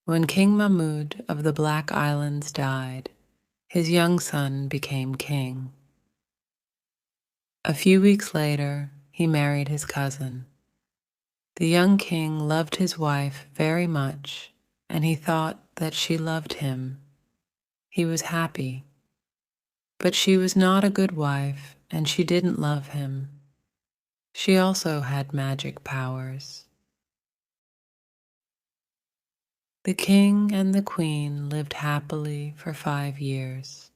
When King Mahmud of the Black Islands died, his young son became king. A few weeks later, he married his cousin. The young king loved his wife very much, and he thought that she loved him. He was happy. But she was not a good wife, and she didn't love him. She also had magic powers. The king and the queen lived happily for 5 years.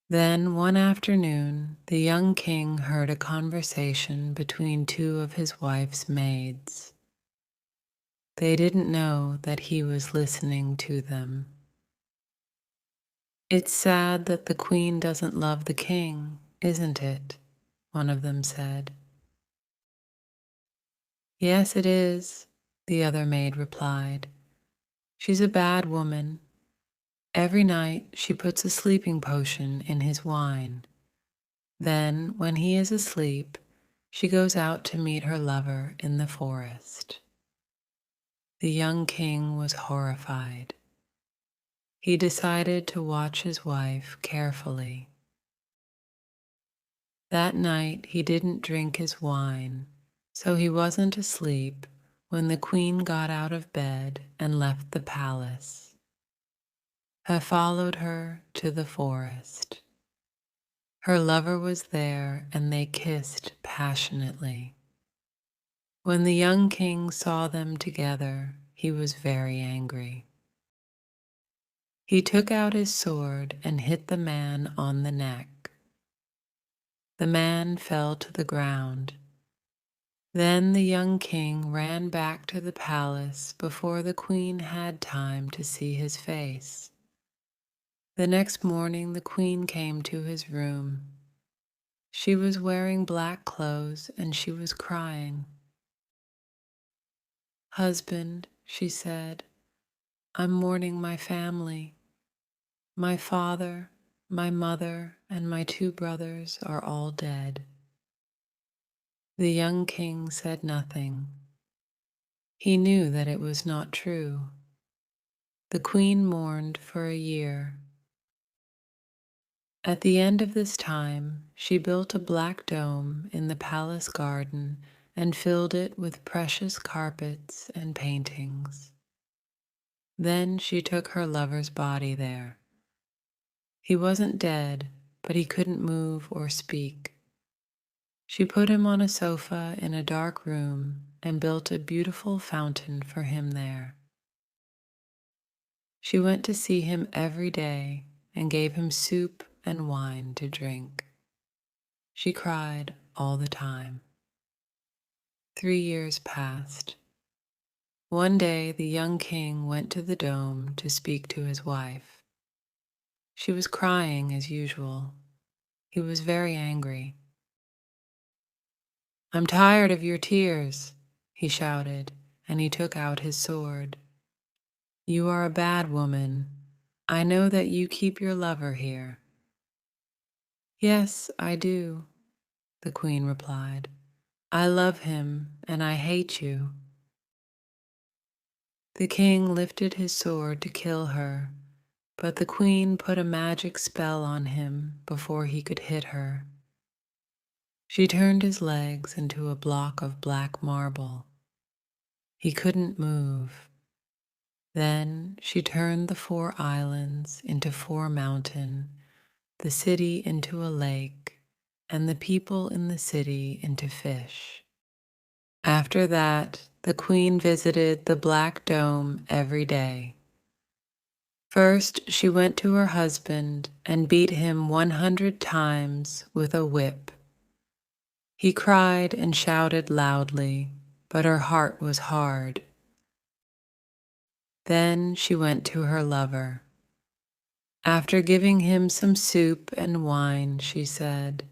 Then one afternoon, the young king heard a conversation between two of his wife's maids. They didn't know that he was listening to them. "It's sad that the queen doesn't love the king, isn't it?" one of them said. "Yes, it is," the other maid replied. "She's a bad woman. Every night she puts a sleeping potion in his wine. Then, when he is asleep, she goes out to meet her lover in the forest." The young king was horrified. He decided to watch his wife carefully. That night he didn't drink his wine, so he wasn't asleep when the queen got out of bed and left the palace. I followed her to the forest. Her lover was there, and they kissed passionately. When the young king saw them together, he was very angry. He took out his sword and hit the man on the neck. The man fell to the ground. Then the young king ran back to the palace before the queen had time to see his face. The next morning, the queen came to his room. She was wearing black clothes and she was crying. "Husband," she said, "I'm mourning my family. My father, my mother, and my 2 brothers are all dead." The young king said nothing. He knew that it was not true. The queen mourned for a year. At the end of this time, she built a black dome in the palace garden and filled it with precious carpets and paintings. Then she took her lover's body there. He wasn't dead, but he couldn't move or speak. She put him on a sofa in a dark room and built a beautiful fountain for him there. She went to see him every day and gave him soup and wine to drink. She cried all the time. 3 years passed. One day the young king went to the dome to speak to his wife. She was crying as usual. He was very angry. "I'm tired of your tears," he shouted, and he took out his sword. "You are a bad woman. I know that you keep your lover here." "Yes, I do," the queen replied. "I love him, and I hate you." The king lifted his sword to kill her, but the queen put a magic spell on him before he could hit her. She turned his legs into a block of black marble. He couldn't move. Then she turned the 4 islands into 4 mountains, the city into a lake, and the people in the city into fish. After that, the queen visited the Black Dome every day. First, she went to her husband and beat him 100 times with a whip. He cried and shouted loudly, but her heart was hard. Then she went to her lover. After giving him some soup and wine, she said,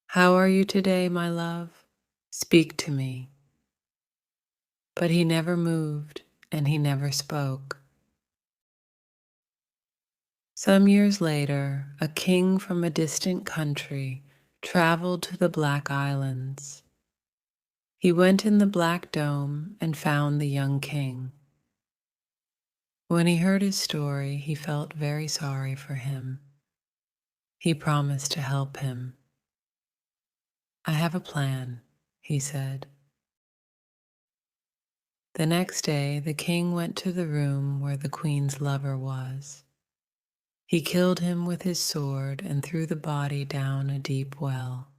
"How are you today, my love? Speak to me." But he never moved, and he never spoke. Some years later, a king from a distant country traveled to the Black Islands. He went in the Black Dome and found the young king. When he heard his story, he felt very sorry for him. He promised to help him. "I have a plan," he said. The next day, the king went to the room where the queen's lover was. He killed him with his sword and threw the body down a deep well.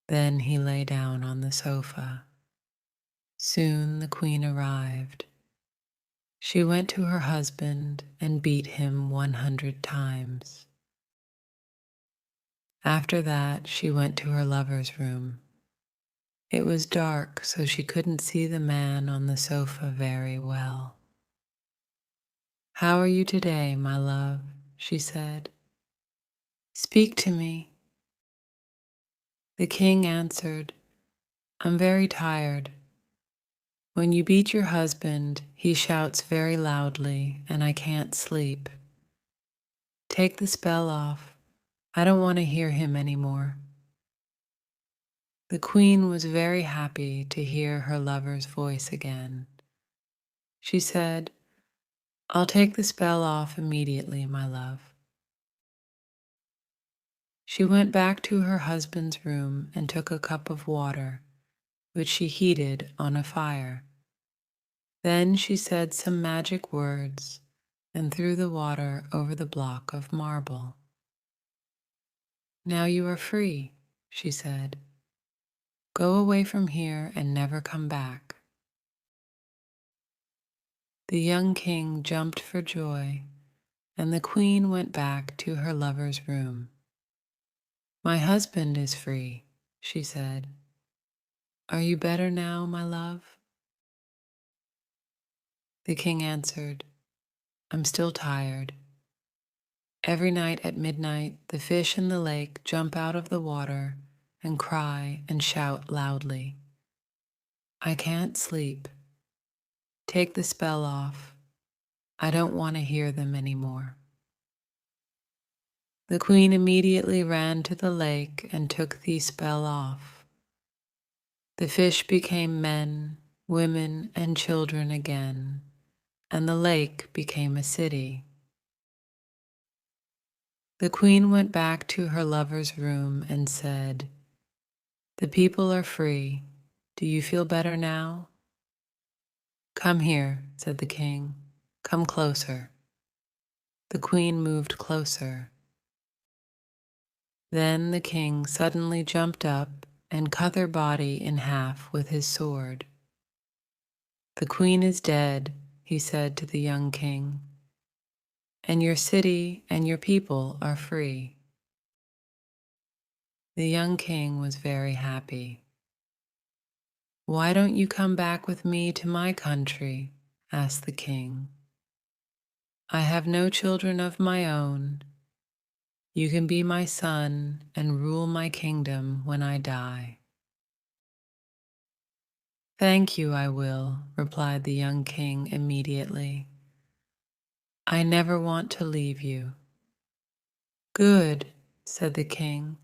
Then he lay down on the sofa. Soon the queen arrived. She went to her husband and beat him 100 times. After that, she went to her lover's room. It was dark, so she couldn't see the man on the sofa very well. "How are you today, my love?" she said. "Speak to me." The king answered, "I'm very tired. When you beat your husband, he shouts very loudly, and I can't sleep. Take the spell off. I don't want to hear him anymore." The queen was very happy to hear her lover's voice again. She said, "I'll take the spell off immediately, my love." She went back to her husband's room and took a cup of water, which she heated on a fire. Then she said some magic words and threw the water over the block of marble. "Now you are free," she said. "Go away from here and never come back." The young king jumped for joy, and the queen went back to her lover's room. "My husband is free," she said. "Are you better now, my love?" The king answered, "I'm still tired. Every night at midnight, the fish in the lake jump out of the water and cry and shout loudly. I can't sleep. Take the spell off. I don't want to hear them anymore." The queen immediately ran to the lake and took the spell off. The fish became men, women, and children again, and the lake became a city. The queen went back to her lover's room and said, "The people are free. Do you feel better now?" "Come here," said the king. "Come closer." The queen moved closer. Then the king suddenly jumped up and cut her body in half with his sword. "The queen is dead," he said to the young king, "and your city and your people are free." The young king was very happy. "Why don't you come back with me to my country?" asked the king. "I have no children of my own. You can be my son and rule my kingdom when I die." "Thank you, I will," replied the young king immediately. "I never want to leave you." "Good," said the king.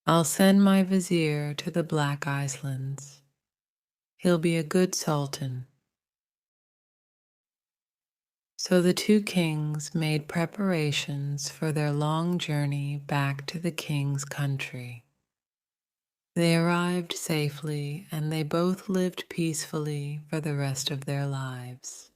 "I'll send my vizier to the Black Islands. He'll be a good sultan." So the two kings made preparations for their long journey back to the king's country. They arrived safely, and they both lived peacefully for the rest of their lives.